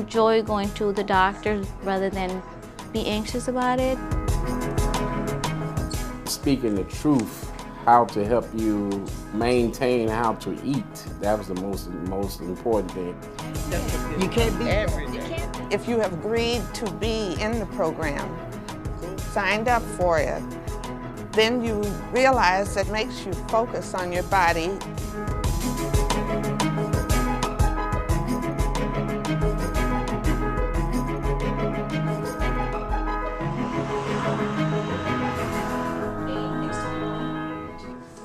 enjoy going to the doctor rather than be anxious about it. Speaking the truth, how to help you maintain how to eat. That was the most important thing. You can't be every day. If you have agreed to be in the program, signed up for it, then you realize it makes you focus on your body.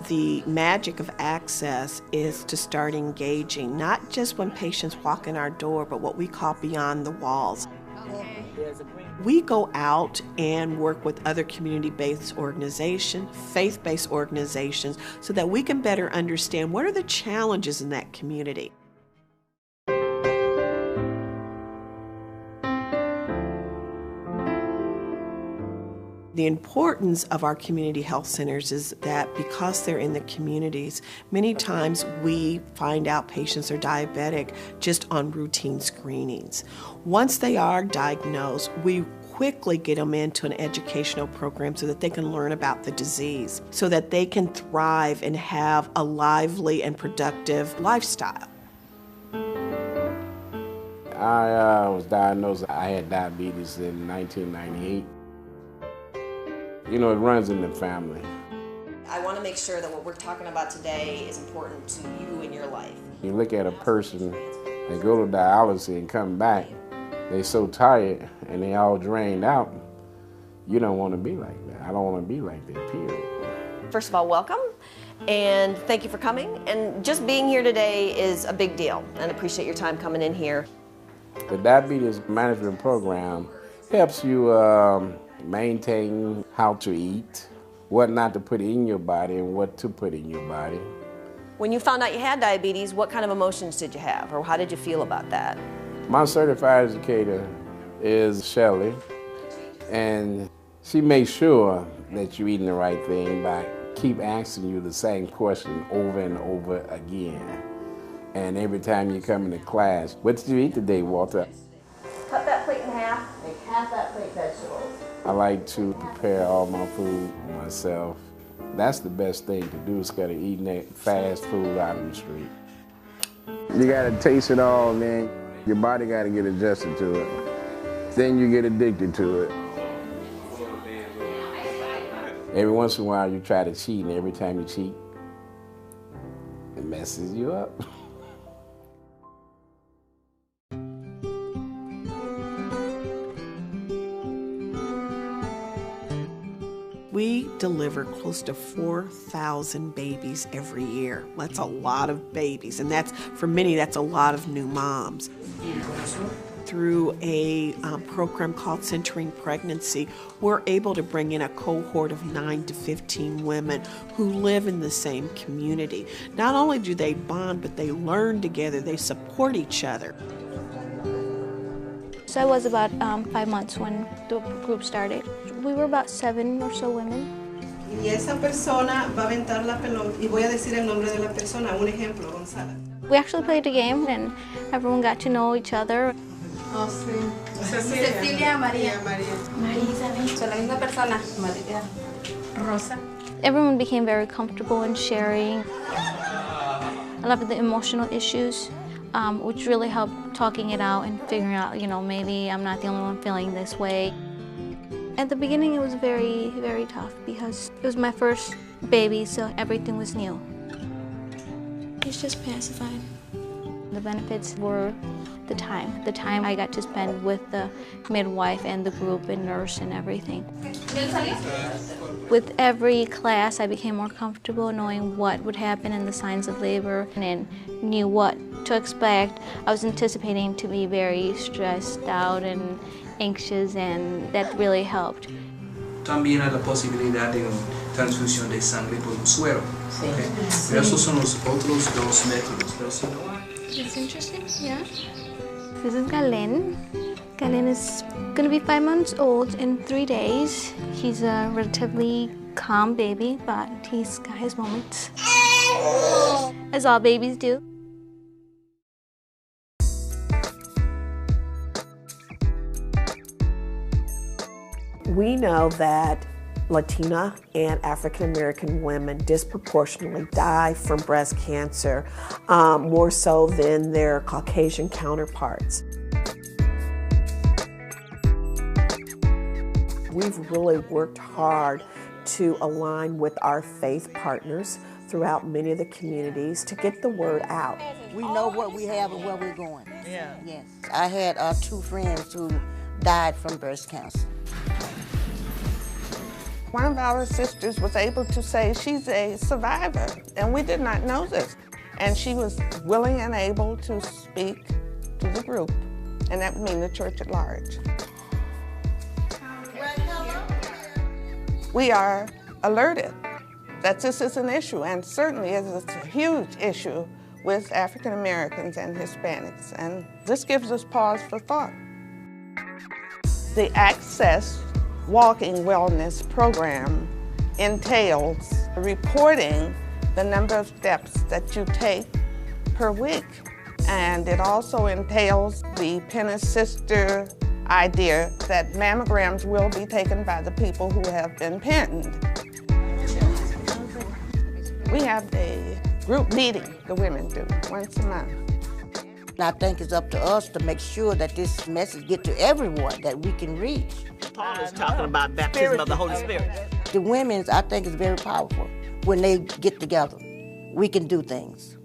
The magic of Access is to start engaging, not just when patients walk in our door, but what we call beyond the walls. We go out and work with other community-based organizations, faith-based organizations, so that we can better understand what are the challenges in that community. The importance of our community health centers is that because they're in the communities, many times we find out patients are diabetic just on routine screenings. Once they are diagnosed, we quickly get them into an educational program so that they can learn about the disease, so that they can thrive and have a lively and productive lifestyle. I was diagnosed, I had diabetes in 1998. You know, it runs in the family. I want to make sure that what we're talking about today is important to you in your life. You look at a person, they go to dialysis and come back, they're so tired and they all drained out. You don't want to be like that. I don't want to be like that, period. First of all, welcome, and thank you for coming. And just being here today is a big deal, and I appreciate your time coming in here. The Diabetes Management Program helps you maintain how to eat, what not to put in your body and what to put in your body. When you found out you had diabetes, what kind of emotions did you have, or how did you feel about that? My certified educator is Shelley, and she makes sure that you're eating the right thing by keep asking you the same question over and over again. And every time you come into class, what did you eat today, Walter? Cut that plate in half, make half that plate vegetables. I like to prepare all my food myself. That's the best thing to do instead of eating that fast food out in the street. You gotta taste it all, man. Your body gotta get adjusted to it. Then you get addicted to it. Every once in a while you try to cheat, and every time you cheat, it messes you up. We deliver close to 4,000 babies every year. That's a lot of babies, and that's, for many, that's a lot of new moms. Through a program called Centering Pregnancy, we're able to bring in a cohort of 9 to 15 women who live in the same community. Not only do they bond, but they learn together, they support each other. So I was about 5 months when the group started. We were about 7 or so women. Y esa persona va a aventar la pelota y voy a decir el nombre de la persona, un ejemplo, Gonzala. We actually played a game and everyone got to know each other. Oh, sí. Cecilia, María. María Isabel. Son la misma persona. María. Rosa. Everyone became very comfortable in sharing a lot of the emotional issues, which really helped talking it out and figuring out, you know, maybe I'm not the only one feeling this way. At the beginning, it was very, very tough because it was my first baby, so everything was new. It's just pacified. The benefits were the time I got to spend with the midwife and the group and nurse and everything. With every class, I became more comfortable knowing what would happen in the signs of labor and knew what to expect. I was anticipating to be very stressed out and anxious, and that really helped. También hay la posibilidad de una transfusión de sangre por un suero. Sí. Okay. Pero esos son los otros dos métodos. Pero si no hay... It's interesting, yeah. This is Galen. Galen is going to be 5 months old in 3 days. He's a relatively calm baby, but he's got his moments, as all babies do. We know that Latina and African American women disproportionately die from breast cancer, more so than their Caucasian counterparts. We've really worked hard to align with our faith partners throughout many of the communities to get the word out. We know what we have and where we're going. Yeah. Yes. I had 2 friends who died from breast cancer. One of our sisters was able to say she's a survivor, and we did not know this. And she was willing and able to speak to the group, and that would mean the church at large. We are alerted that this is an issue, and certainly it is a huge issue with African Americans and Hispanics, and this gives us pause for thought. The Access Walking Wellness Program entails reporting the number of steps that you take per week, and it also entails the Penna Sister idea that mammograms will be taken by the people who have been pinned. We have a group meeting, the women do, once a month. I think it's up to us to make sure that this message gets to everyone that we can reach. Paul is talking about baptism of the Holy Spirit. The women's, I think, is very powerful. When they get together, we can do things.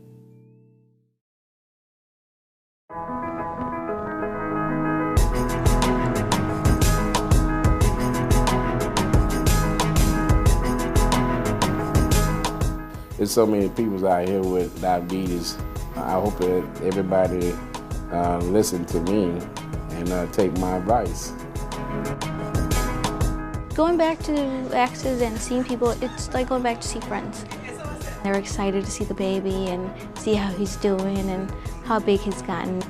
There's so many people out here with diabetes. I hope that everybody listen to me and take my advice. Going back to Access and seeing people, it's like going back to see friends. They're excited to see the baby and see how he's doing and how big he's gotten.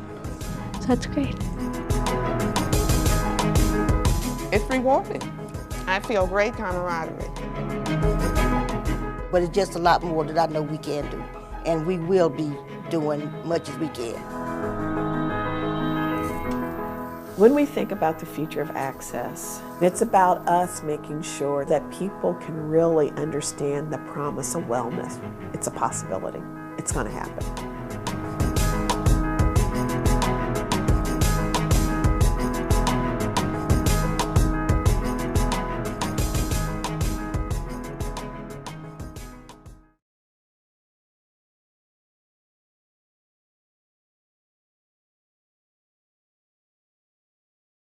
So it's great. It's rewarding. I feel great camaraderie. But it's just a lot more that I know we can do. And we will be doing much as we can. When we think about the future of Access, it's about us making sure that people can really understand the promise of wellness. It's a possibility. It's going to happen.